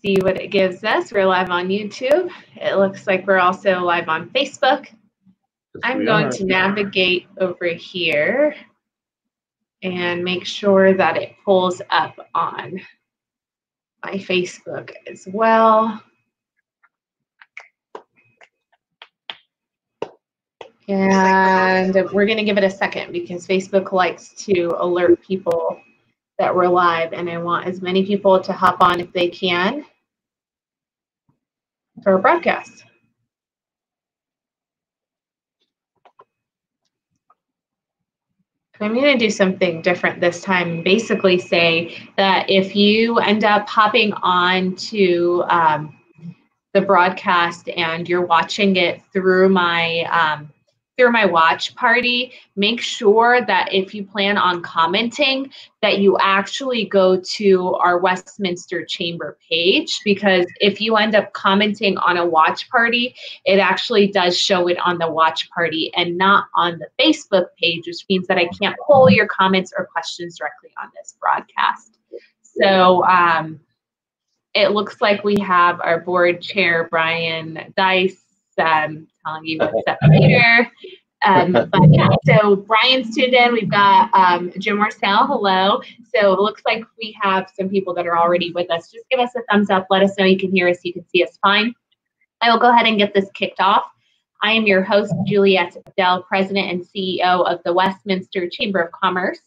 see what it gives us. We're live on YouTube. It looks like we're also live on Facebook. I'm going to navigate over here and make sure that it pulls up on my Facebook as well. And we're going to give it a second because Facebook likes to alert people that we're live, and I want as many people to hop on if they can for a broadcast. I'm going to do something different this time and basically say that if you end up hopping on to the broadcast and you're watching it through my watch party, make sure that if you plan on commenting that you actually go to our Westminster Chamber page, because if you end up commenting on a watch party, it actually does show it on the watch party and not on the Facebook page, which means that I can't pull your comments or questions directly on this broadcast. So it looks like we have our board chair, Brian Dice, telling you what's up here. But yeah, so Brian's tuned in. We've got Jim Marcel, hello. So it looks like we have some people that are already with us. Just give us a thumbs up. Let us know you can hear us, you can see us fine. I will go ahead and get this kicked off. I am your host, Juliette Dell, President and CEO of the Westminster Chamber of Commerce.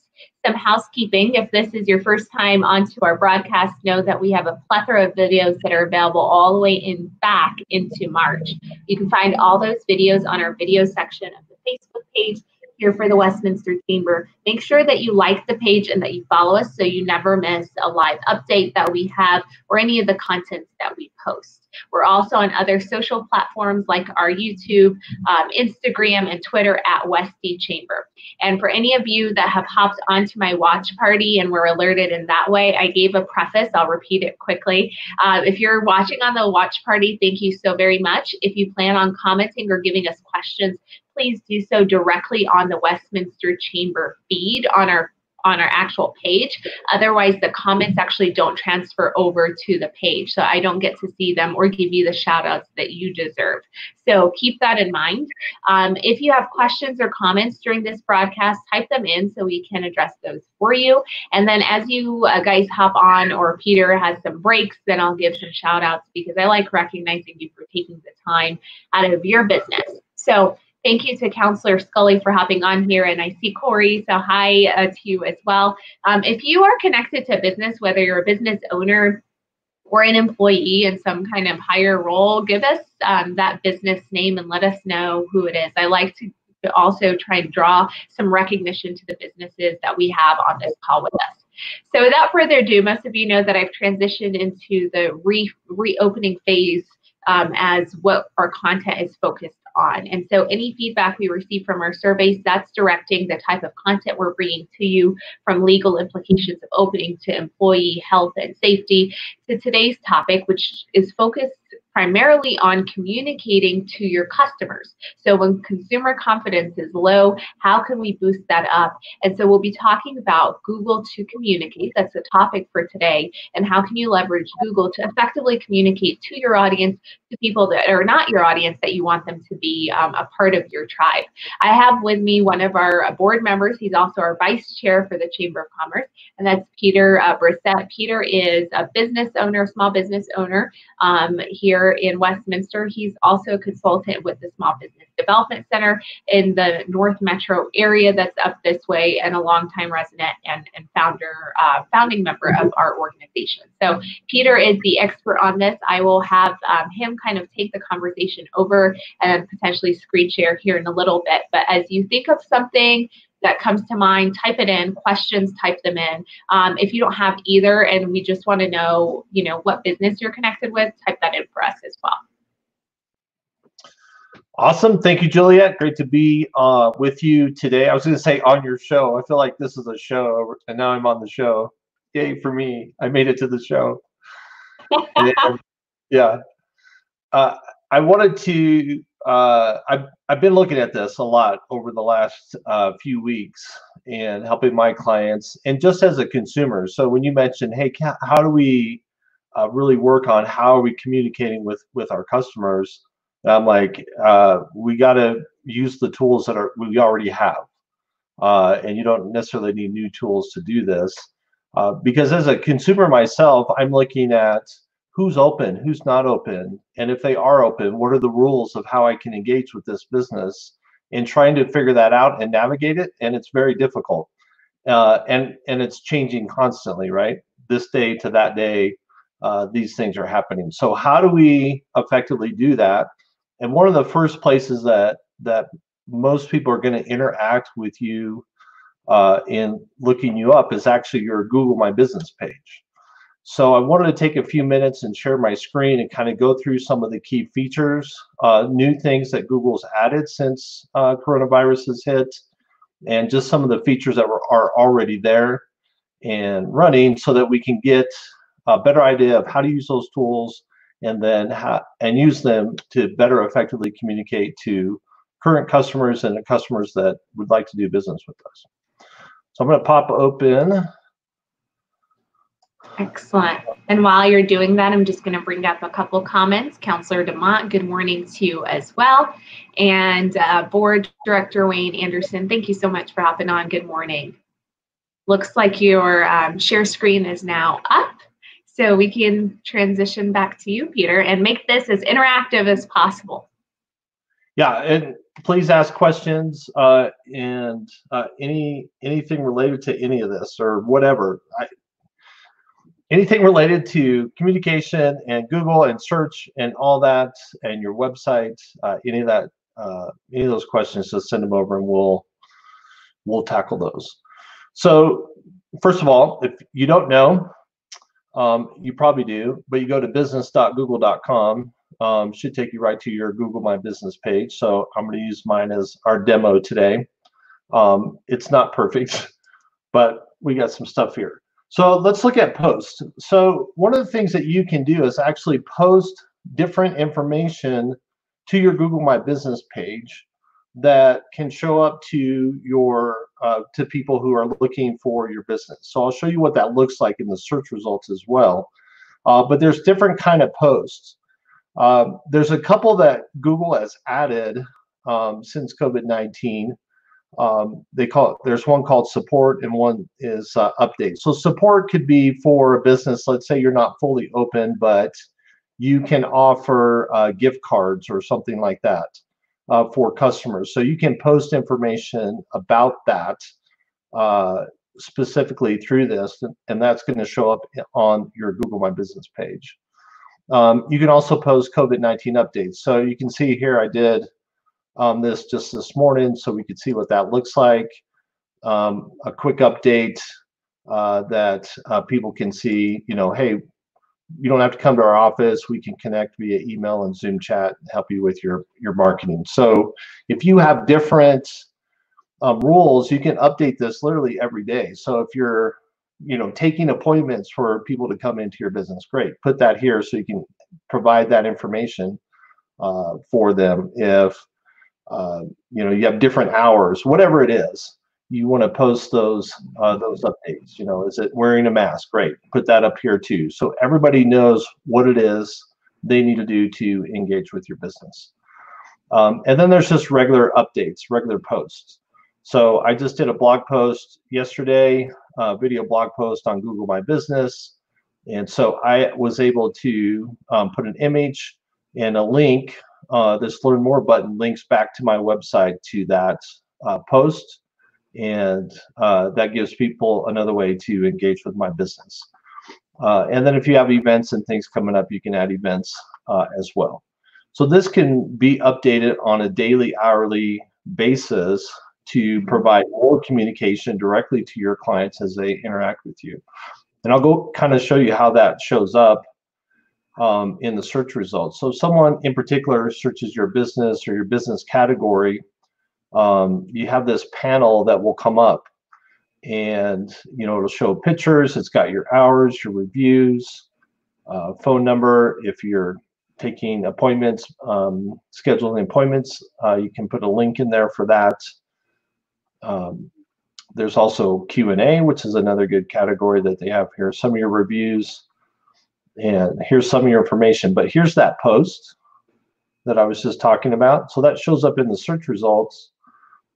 Some housekeeping: if this is your first time onto our broadcast, know that we have a plethora of videos that are available all the way back into March. You can find all those videos on our video section of the Facebook page here for the Westminster Chamber. Make sure that you like the page and that you follow us so you never miss a live update that we have or any of the content that we post. We're also on other social platforms like our YouTube, Instagram, and Twitter at Westy Chamber. And for any of you that have hopped onto my watch party and were alerted in that way, I gave a preface. I'll repeat it quickly. If you're watching on the watch party, thank you so very much. If you plan on commenting or giving us questions, please do so directly on the Westminster Chamber feed on our actual page. Otherwise, the comments actually don't transfer over to the page, so I don't get to see them or give you the shout outs that you deserve. So keep that in mind. If you have questions or comments during this broadcast, type them in so we can address those for you. And then as you guys hop on, or Peter has some breaks, then I'll give some shout outs because I like recognizing you for taking the time out of your business. So thank you to Counselor Scully for hopping on here, and I see Corey, so hi to you as well. If you are connected to business, whether you're a business owner or an employee in some kind of higher role, give us that business name and let us know who it is. I like to also try and draw some recognition to the businesses that we have on this call with us. So without further ado, most of you know that I've transitioned into the reopening phase as what our content is focused on. And so any feedback we receive from our surveys, that's directing the type of content we're bringing to you, from legal implications of opening to employee health and safety to today's topic, which is focused primarily on communicating to your customers. So when consumer confidence is low, how can we boost that up? And so we'll be talking about Google to communicate. That's the topic for today. And how can you leverage Google to effectively communicate to your audience, to people that are not your audience, that you want them to be a part of your tribe. I have with me one of our board members. He's also our vice chair for the Chamber of Commerce, and that's Peter Brissett. Peter is a business owner, small business owner here in Westminster. He's also a consultant with the Small Business Development Center in the North Metro area that's up this way, and a longtime resident and founding member of our organization. So Peter is the expert on this. I will have him kind of take the conversation over and potentially screen share here in a little bit. But as you think of something that comes to mind, type it in. Questions, type them in. If you don't have either and we just want to know, what business you're connected with, type that in for us as well. Awesome. Thank you, Juliette. Great to be with you today. I was going to say on your show. I feel like this is a show, and now I'm on the show. Yay for me. I made it to the show. And, yeah. I wanted to, I've been looking at this a lot over the last few weeks and helping my clients, and just as a consumer. So when you mentioned, hey, how do we really work on how are we communicating with our customers. And I'm like, we got to use the tools that we already have, and you don't necessarily need new tools to do this. Because as a consumer myself, I'm looking at who's open, who's not open, and if they are open, what are the rules of how I can engage with this business, and trying to figure that out and navigate it. And it's very difficult, and it's changing constantly, right? This day to that day, these things are happening. So how do we effectively do that? And one of the first places that most people are going to interact with you in looking you up is actually your Google My Business page. So I wanted to take a few minutes and share my screen and kind of go through some of the key features, new things that Google's added since coronavirus has hit, and just some of the features that are already there and running, so that we can get a better idea of how to use those tools, and then use them to better effectively communicate to current customers and the customers that would like to do business with us. So I'm going to pop open. Excellent. And while you're doing that, I'm just going to bring up a couple comments. Councillor DeMont, good morning to you as well. And Board Director Wayne Anderson, thank you so much for hopping on. Good morning. Looks like your share screen is now up, so we can transition back to you, Peter, and make this as interactive as possible. Yeah, and please ask questions and anything related to any of this or whatever. Anything related to communication and Google and search and all that, and your website, any of those questions, just send them over and we'll tackle those. So first of all, if you don't know, you probably do, but you go to business.google.com, should take you right to your Google My Business page. So I'm going to use mine as our demo today. It's not perfect, but we got some stuff here. So let's look at posts. So one of the things that you can do is actually post different information to your Google My Business page that can show up to your to people who are looking for your business. So I'll show you what that looks like in the search results as well. But there's different kind of posts. There's a couple that Google has added since COVID-19. There's one called support and one is update. So support could be for a business. Let's say you're not fully open, but you can offer gift cards or something like that for customers. So you can post information about that specifically through this, and that's going to show up on your Google My Business page. You can also post COVID-19 updates. So you can see here I did this just this morning, so we could see what that looks like. A quick update that people can see, hey, you don't have to come to our office. We can connect via email and Zoom chat and help you with your marketing. So if you have different rules, you can update this literally every day. So if you're taking appointments for people to come into your business, great. Put that here so you can provide that information for them. If you have different hours, whatever it is, you want to post those updates. Is it wearing a mask? Great, put that up here too, so everybody knows what it is they need to do to engage with your business. And then there's just regular updates, regular posts. So I just did a blog post yesterday, video blog post on Google My Business, and so I was able to put an image and a link. This Learn More button links back to my website to that post, and that gives people another way to engage with my business. And then if you have events and things coming up, you can add events as well. So this can be updated on a daily, hourly basis to provide more communication directly to your clients as they interact with you. And I'll go kind of show you how that shows up in the search results. So if someone in particular searches your business or your business category, you have this panel that will come up, and it'll show pictures. It's got your hours, your reviews, phone number. If you're taking appointments, scheduling appointments, you can put a link in there for that. There's also Q&A, which is another good category that they have here. Some of your reviews, And here's some of your information, but here's that post that I was just talking about. So that shows up in the search results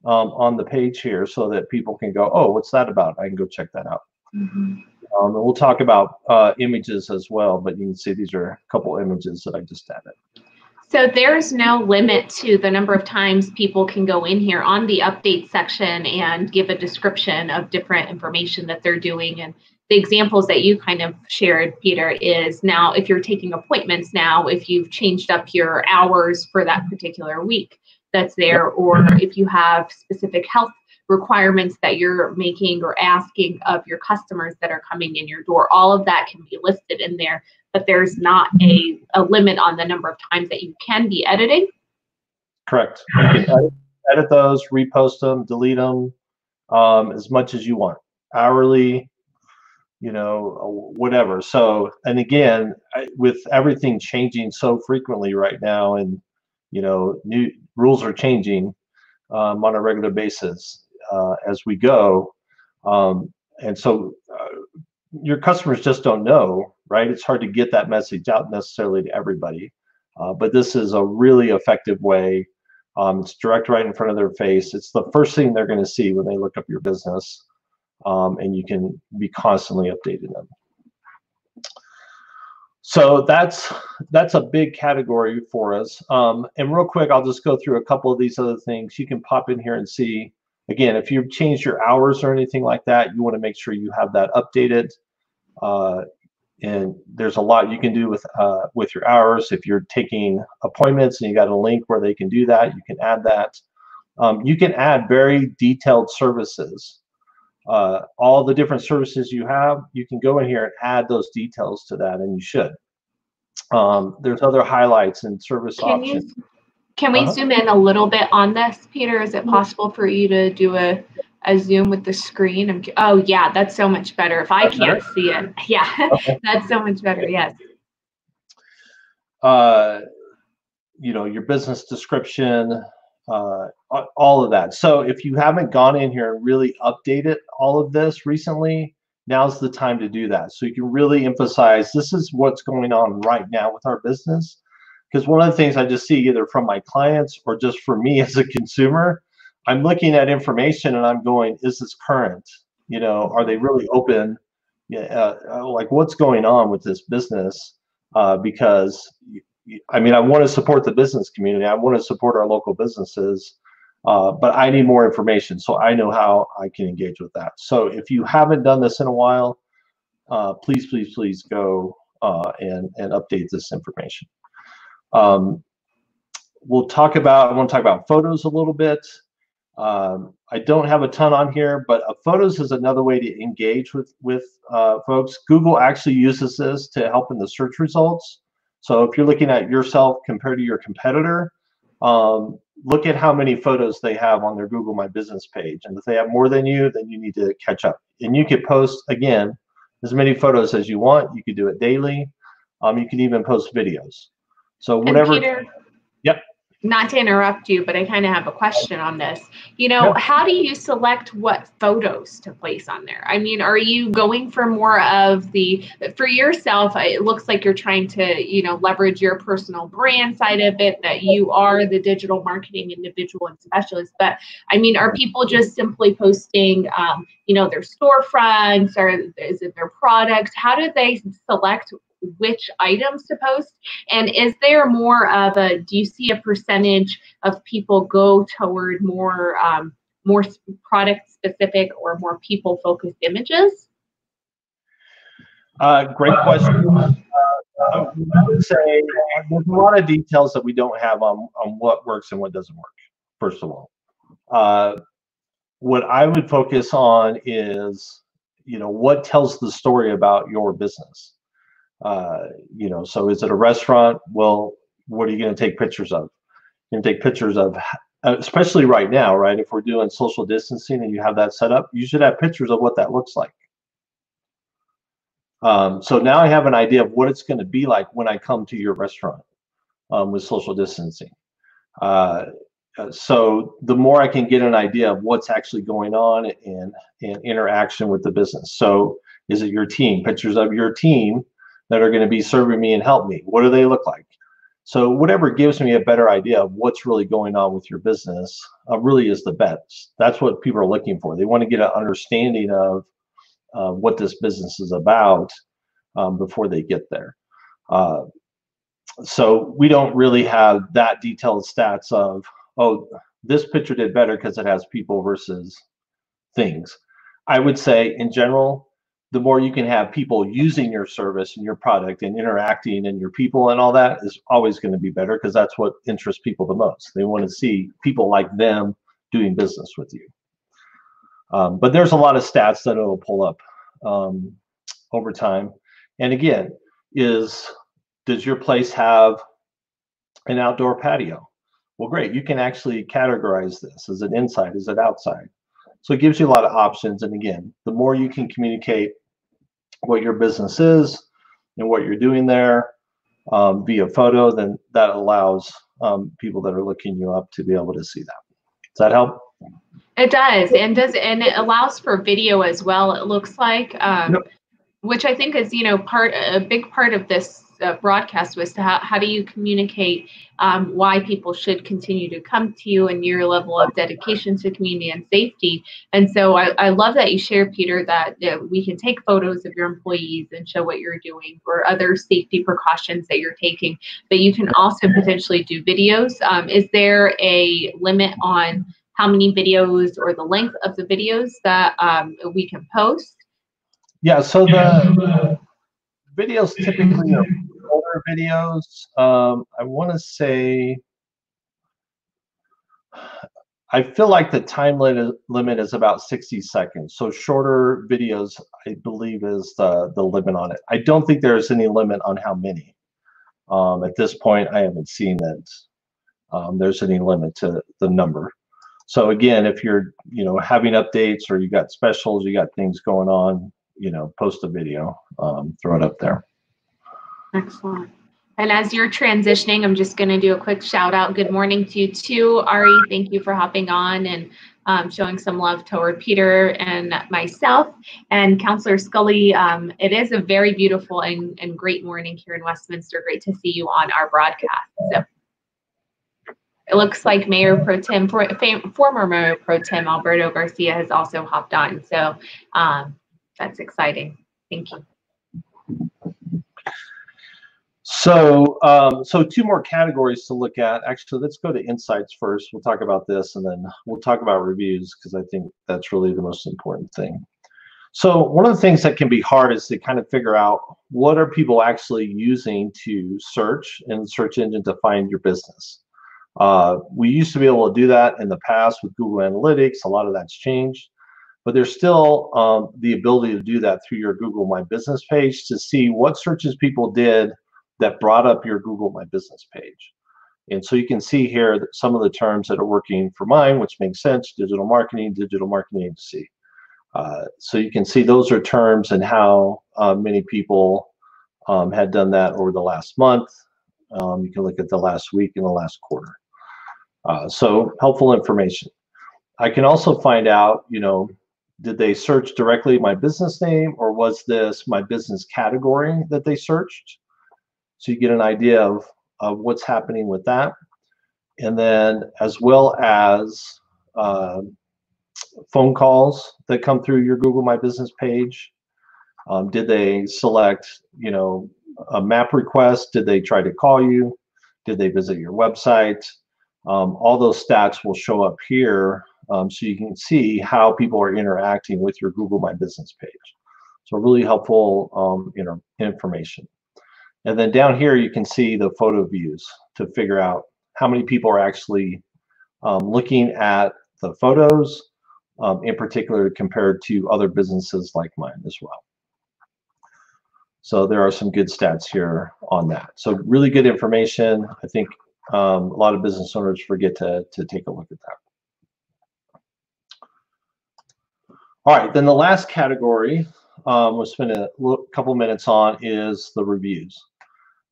on the page here so that people can go, oh, what's that about? I can go check that out. Mm-hmm. And we'll talk about images as well, but you can see these are a couple images that I just added. So there's no limit to the number of times people can go in here on the update section and give a description of different information that they're doing. And the examples that you kind of shared, Peter, is now if you're taking appointments now, if you've changed up your hours for that particular week, that's there, or if you have specific health requirements that you're making or asking of your customers that are coming in your door, all of that can be listed in there. But there's not a limit on the number of times that you can be editing. Correct. You can edit those, repost them, delete them as much as you want, hourly, whatever. So, and again, with everything changing so frequently right now, and new rules are changing on a regular basis as we go, and so your customers just don't know, right? It's hard to get that message out necessarily to everybody, but this is a really effective way. It's direct right in front of their face. It's the first thing they're going to see when they look up your business, and you can be constantly updating them. So that's a big category for us. And real quick, I'll just go through a couple of these other things. You can pop in here and see. Again, if you've changed your hours or anything like that, you want to make sure you have that updated. And there's a lot you can do with your hours. If you're taking appointments and you got a link where they can do that, you can add that. You can add very detailed services. All the different services you have, you can go in here and add those details to that, and you should. There's other highlights and service options. Can we zoom in a little bit on this, Peter? Is it possible for you to do a zoom with the screen? Oh, yeah, that's so much better. If I can't see it, yeah, okay. That's so much better, yes. Your business description, all of that. So if you haven't gone in here and really updated all of this recently, now's the time to do that. So you can really emphasize this is what's going on right now with our business. Because one of the things I just see either from my clients or just for me as a consumer, I'm looking at information and I'm going, is this current? Are they really open? Like what's going on with this business? Because I want to support the business community. I want to support our local businesses, but I need more information so I know how I can engage with that. So if you haven't done this in a while, please, please, please go and update this information. I want to talk about photos a little bit. I don't have a ton on here, but photos is another way to engage with folks. Google actually uses this to help in the search results. So if you're looking at yourself compared to your competitor, look at how many photos they have on their Google My Business page. And if they have more than you, then you need to catch up. And you could post, again, as many photos as you want. You could do it daily. You can even post videos. So whatever. And Peter, yep. Not to interrupt you, but I kind of have a question on this. How do you select what photos to place on there? Are you going for more of for yourself, it looks like you're trying to, leverage your personal brand side of it, that you are the digital marketing individual and specialist. But are people just simply posting, their storefronts, or is it their products? How do they select which items to post? And is there more of do you see a percentage of people go toward more product specific or more people focused images? Great question. I would say there's a lot of details that we don't have on what works and what doesn't work, first of all. What I would focus on is, what tells the story about your business. So is it a restaurant? Well, what are you going to take pictures of? You're going to take pictures of, especially right now, right? If we're doing social distancing and you have that set up, you should have pictures of what that looks like. So now I have an idea of what it's going to be like when I come to your restaurant with social distancing. So the more I can get an idea of what's actually going on and interaction with the business. So is it your team? Pictures of your team that are going to be serving me and help me? What do they look like? So whatever gives me a better idea of what's really going on with your business really is the best. That's what people are looking for. They want to get an understanding of what this business is about before they get there. So we don't really have that detailed stats of, oh, this picture did better because it has people versus things. I would say in general, the more you can have people using your service and your product and interacting and your people and all that is always going to be better, because that's what interests people the most. They want to see people like them doing business with you. But there's a lot of stats that it'll pull up over time. And again, does your place have an outdoor patio? Well, great. You can actually categorize this. Is it inside? Is it outside? So it gives you a lot of options. And again, the more you can communicate what your business is and what you're doing there via photo, then that allows people that are looking you up to be able to see that. Does that help? It does, and it allows for video as well. It looks like, Yep. Which I think is a big part of this broadcast was to how do you communicate why people should continue to come to you and your level of dedication to community and safety. And so I love that you share, Peter, that we can take photos of your employees and show what you're doing or other safety precautions that you're taking, but you can also potentially do videos. Is there a limit on how many videos or the length of the videos that we can post? Yeah, so the videos typically are older videos. I want to say, I feel like the time limit is about 60 seconds. So shorter videos, I believe, is the limit on it. I don't think there's any limit on how many. At this point, I haven't seen that there's any limit to the number. So again, if you're having updates or you got specials, you got things going on, post a video, throw it up there. Excellent. And as you're transitioning, I'm just going to do a quick shout out. Good morning to you too, Ari. Thank you for hopping on and showing some love toward Peter and myself and Councillor Scully. It is a very beautiful and great morning here in Westminster. Great to see you on our broadcast. So it looks like Mayor Pro Tem, former Mayor Pro Tem Alberto Garcia has also hopped on. So that's exciting. Thank you. So, so two more categories to look at. Actually, let's go to insights first. We'll talk about this, and then we'll talk about reviews, because I think that's really the most important thing. So one of the things that can be hard is to kind of figure out what are people actually using to search in the search engine to find your business. We used to be able to do that in the past with Google Analytics. A lot of that's changed, but there's still the ability to do that through your Google My Business page to see what searches people did that brought up your Google My Business page. And so you can see here that some of the terms that are working for mine, which makes sense: digital marketing agency. So you can see those are terms and how many people had done that over the last month. You can look at the last week and the last quarter. So helpful information. I can also find out, did they search directly my business name, or was this my business category that they searched? So you get an idea of what's happening with that. And then as well as phone calls that come through your Google My Business page. Did they select, a map request? Did they try to call you? Did they visit your website? All those stats will show up here, so you can see how people are interacting with your Google My Business page. So really helpful information. And then down here, you can see the photo views to figure out how many people are actually looking at the photos, in particular compared to other businesses like mine as well. So there are some good stats here on that. So really good information. I think a lot of business owners forget to take a look at that. All right, then the last category we'll spend a couple minutes on is the reviews.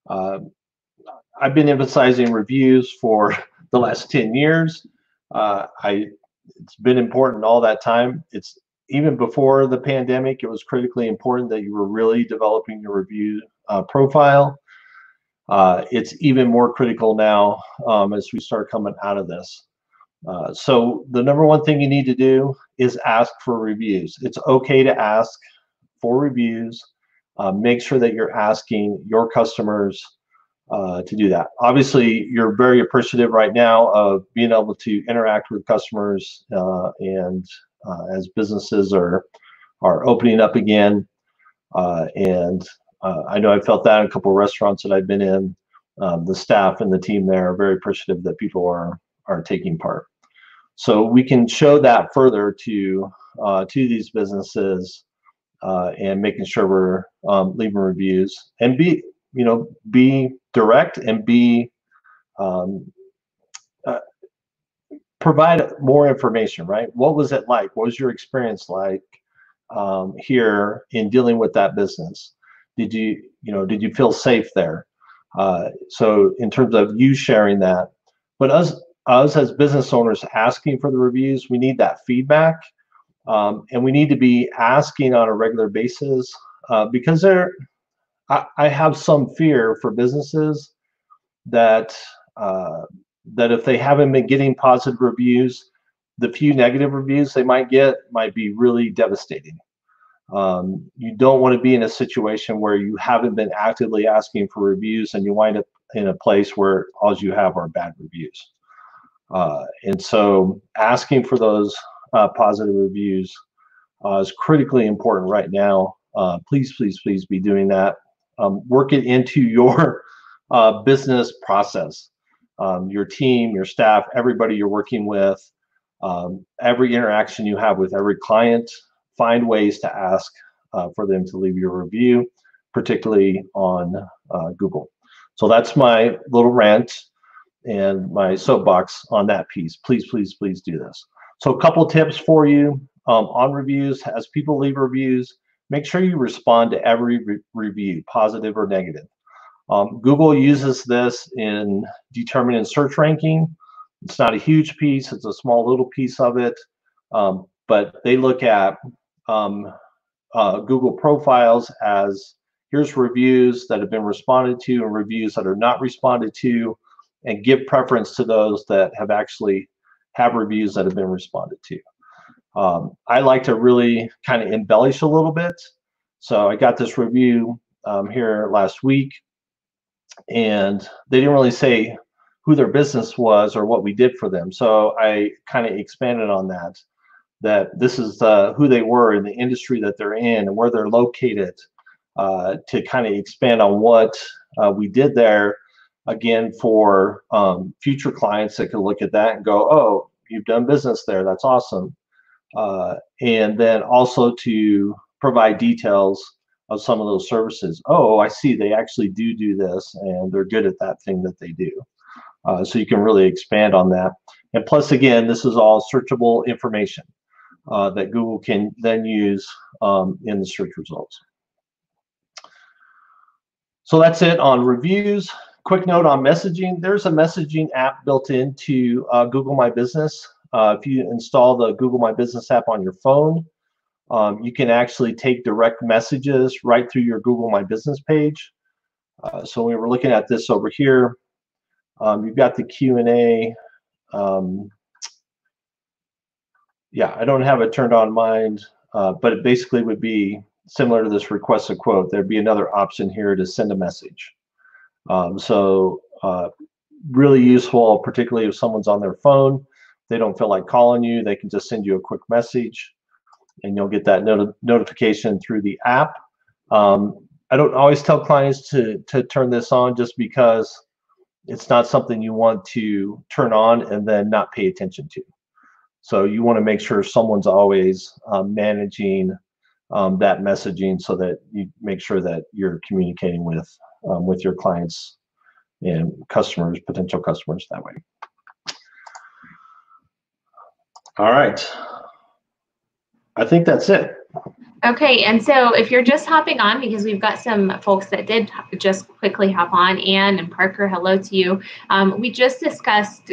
I've been emphasizing reviews for the last 10 years. It's been important all that time. It's even before the pandemic, it was critically important that you were really developing your review profile. It's even more critical now as we start coming out of this. So the number one thing you need to do is ask for reviews. It's okay to ask for reviews. Make sure that you're asking your customers to do that. Obviously, you're very appreciative right now of being able to interact with customers and as businesses are opening up again. I know I felt that in a couple of restaurants that I've been in. The staff and the team there are very appreciative that people are taking part. So we can show that further to these businesses and making sure we're leaving reviews and be direct and provide more information, right? What was it like? What was your experience like here in dealing with that business? Did you feel safe there? So in terms of you sharing that, but us as business owners asking for the reviews, we need that feedback, and we need to be asking on a regular basis because I have some fear for businesses that if they haven't been getting positive reviews, the few negative reviews they might get might be really devastating. You don't want to be in a situation where you haven't been actively asking for reviews and you wind up in a place where all you have are bad reviews. And so asking for those positive reviews is critically important right now. Please, please, please be doing that. Work it into your business process. Your team, your staff, everybody you're working with, every interaction you have with every client, find ways to ask for them to leave you a review, particularly on Google. So that's my little rant and my soapbox on that piece. Please, please, please do this. So a couple tips for you on reviews. As people leave reviews, make sure you respond to every review, positive or negative. Google uses this in determining search ranking. It's not a huge piece, it's a small little piece of it, but they look at Google profiles as here's reviews that have been responded to and reviews that are not responded to, and give preference to those that have actually have reviews that have been responded to. I like to really kind of embellish a little bit. So I got this review here last week, and they didn't really say who their business was or what we did for them. So I kind of expanded on that this is who they were in the industry that they're in and where they're located, to kind of expand on what we did there, again, for future clients that could look at that and go, oh, you've done business there, that's awesome. And then also to provide details of some of those services. Oh, I see they actually do this and they're good at that thing that they do. So you can really expand on that. And plus, again, this is all searchable information that Google can then use in the search results. So that's it on reviews. Quick note on messaging. There's a messaging app built into Google My Business. If you install the Google My Business app on your phone, you can actually take direct messages right through your Google My Business page. So we were looking at this over here. You've got the Q&A. Yeah, I don't have it turned on mine, but it basically would be similar to this request a quote. There'd be another option here to send a message. So really useful, particularly if someone's on their phone, they don't feel like calling you, they can just send you a quick message and you'll get that notification through the app. I don't always tell clients to turn this on just because it's not something you want to turn on and then not pay attention to. So you want to make sure someone's always managing that messaging so that you make sure that you're communicating with your clients and customers, potential customers that way. All right. I think that's it. Okay, and so if you're just hopping on, because we've got some folks that did just quickly hop on, Ann and Parker, hello to you. We just discussed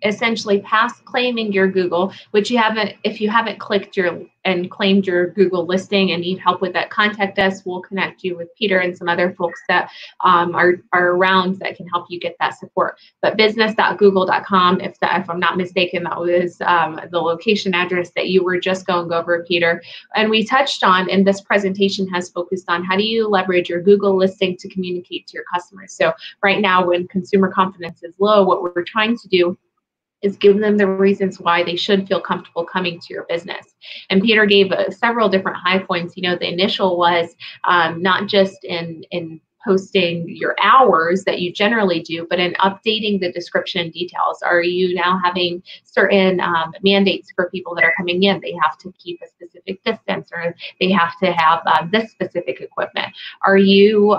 essentially past claiming your Google, which you haven't, if you haven't clicked your and claimed your Google listing and need help with that, contact us. We'll connect you with Peter and some other folks that are around that can help you get that support. But business.google.com, if I'm not mistaken, that was the location address that you were just going over, Peter. And we touched on, and this presentation has focused on, how do you leverage your Google listing to communicate to your customers? So right now, when consumer confidence is low, what we're trying to do is give them the reasons why they should feel comfortable coming to your business. And Peter gave several different high points. You know, the initial was not just in posting your hours that you generally do, but in updating the description details. Are you now having certain mandates for people that are coming in? They have to keep a specific distance, or they have to have this specific equipment. Are you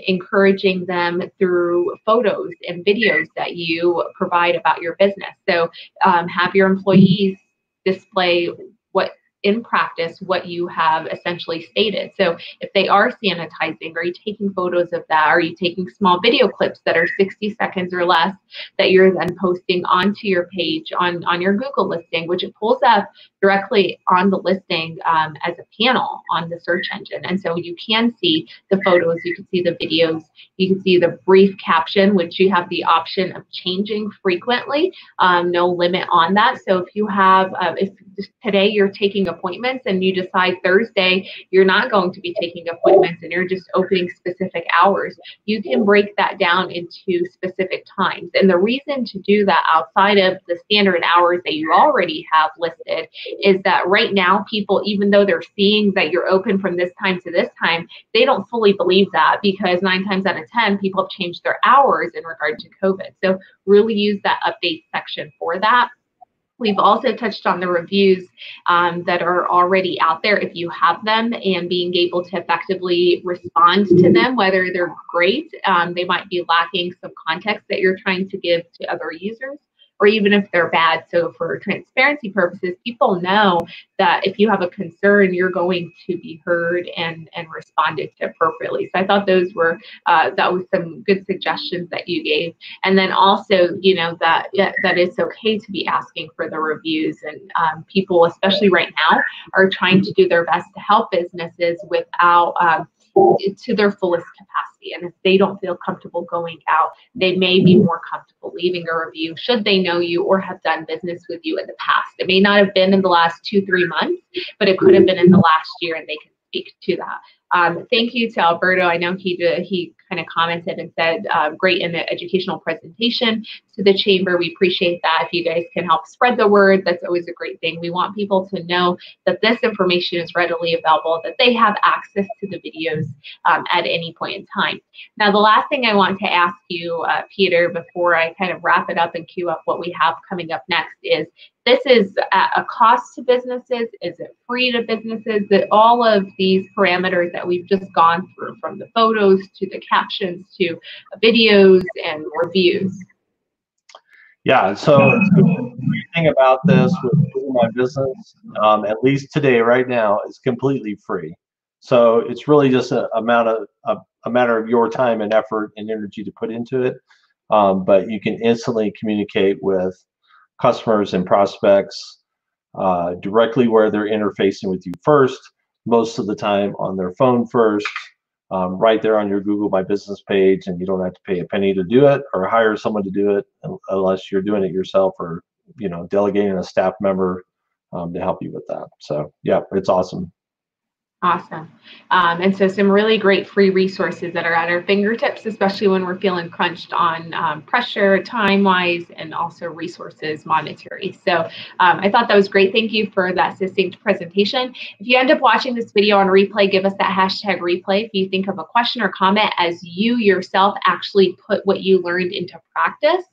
encouraging them through photos and videos that you provide about your business? So have your employees display what, in practice, what you have essentially stated. So if they are sanitizing, are you taking photos of that? Are you taking small video clips that are 60 seconds or less that you're then posting onto your page on your Google listing, which it pulls up directly on the listing as a panel on the search engine. And so you can see the photos, you can see the videos, you can see the brief caption, which you have the option of changing frequently, no limit on that. So if you have, if today you're taking appointments and you decide Thursday you're not going to be taking appointments and you're just opening specific hours, you can break that down into specific times. And the reason to do that outside of the standard hours that you already have listed is that right now people, even though they're seeing that you're open from this time to this time, they don't fully believe that, because 9 times out of 10 people have changed their hours in regard to COVID. So really use that update section for that. We've also touched on the reviews that are already out there, if you have them, and being able to effectively respond to them, whether they're great, they might be lacking some context that you're trying to give to other users, or even if they're bad. So for transparency purposes, people know that if you have a concern, you're going to be heard and responded to appropriately. So I thought those were, that was some good suggestions that you gave. And then also, you know, that it's okay to be asking for the reviews, and people, especially right now, are trying to do their best to help businesses without, to their fullest capacity. And if they don't feel comfortable going out, they may be more comfortable leaving a review should they know you or have done business with you in the past. It may not have been in the last 2-3 months, but it could have been in the last year, and they can speak to that. Thank you to Alberto. I know he kind of commented and said, great in the educational presentation to the chamber. We appreciate that. If you guys can help spread the word, that's always a great thing. We want people to know that this information is readily available, that they have access to the videos at any point in time. Now, the last thing I want to ask you, Peter, before I kind of wrap it up and queue up what we have coming up next, is this is at a cost to businesses? Is it free to businesses? That all of these parameters that we've just gone through, from the photos to the captions to videos and reviews? Yeah, so the great thing about this with Google My Business, at least today, right now, is completely free. So it's really just a matter of your time and effort and energy to put into it. But you can instantly communicate with customers and prospects directly where they're interfacing with you first, most of the time on their phone first, right there on your Google My Business page, and you don't have to pay a penny to do it or hire someone to do it unless you're doing it yourself, or delegating a staff member to help you with that. So yeah, it's awesome. Awesome. And so some really great free resources that are at our fingertips, especially when we're feeling crunched on pressure, time-wise, and also resources, monetary. So I thought that was great. Thank you for that succinct presentation. If you end up watching this video on replay, give us that hashtag replay. If you think of a question or comment as you yourself actually put what you learned into practice,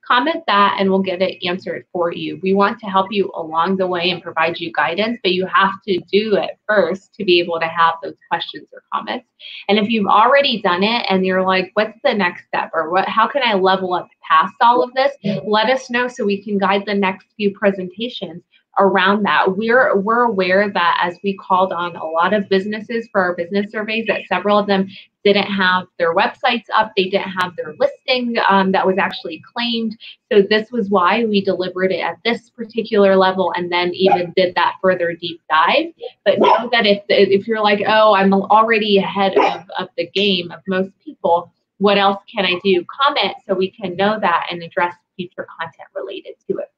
comment that and we'll get it answered for you. We want to help you along the way and provide you guidance, but you have to do it first to be able to have those questions or comments. And if you've already done it and you're like, what's the next step, or how can I level up past all of this? Let us know so we can guide the next few presentations around that. We're aware that as we called on a lot of businesses for our business surveys, that several of them didn't have their websites up, they didn't have their listing that was actually claimed. So this was why we delivered it at this particular level, and then even did that further deep dive. But know that if you're like, oh, I'm already ahead of the game of most people, what else can I do? Comment so we can know that and address future content related to it.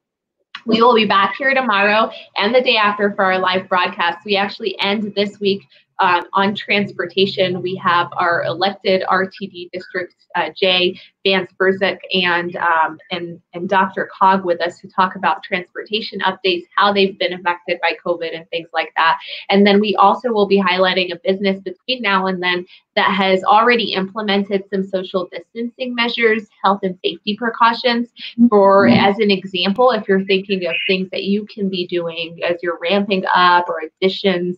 We will be back here tomorrow and the day after for our live broadcast. We actually end this week on transportation. We have our elected RTD district, Jay Vance Berzik and Dr. Cog with us to talk about transportation updates, how they've been affected by COVID and things like that. And then we also will be highlighting a business between now and then that has already implemented some social distancing measures, health and safety precautions. For, as an example, if you're thinking of things that you can be doing as you're ramping up, or additions,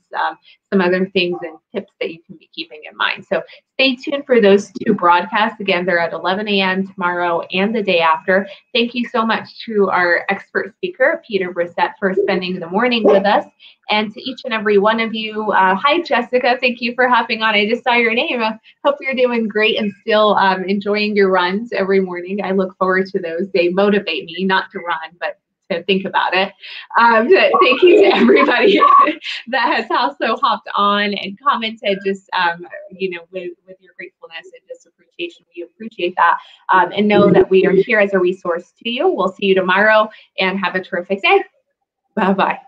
some other things and tips that you can be keeping in mind. So stay tuned for those two broadcasts. Again, they're at 11 a.m. tomorrow and the day after. Thank you so much to our expert speaker, Peter Brissett, for spending the morning with us. And to each and every one of you, hi, Jessica. Thank you for hopping on. I just saw your name. I hope you're doing great and still enjoying your runs every morning. I look forward to those. They motivate me not to run, but to think about it. Thank you to everybody that has also hopped on and commented, just with your gratefulness and just appreciation. We appreciate that, and know that we are here as a resource to you. We'll see you tomorrow, and have a terrific day. Bye-bye.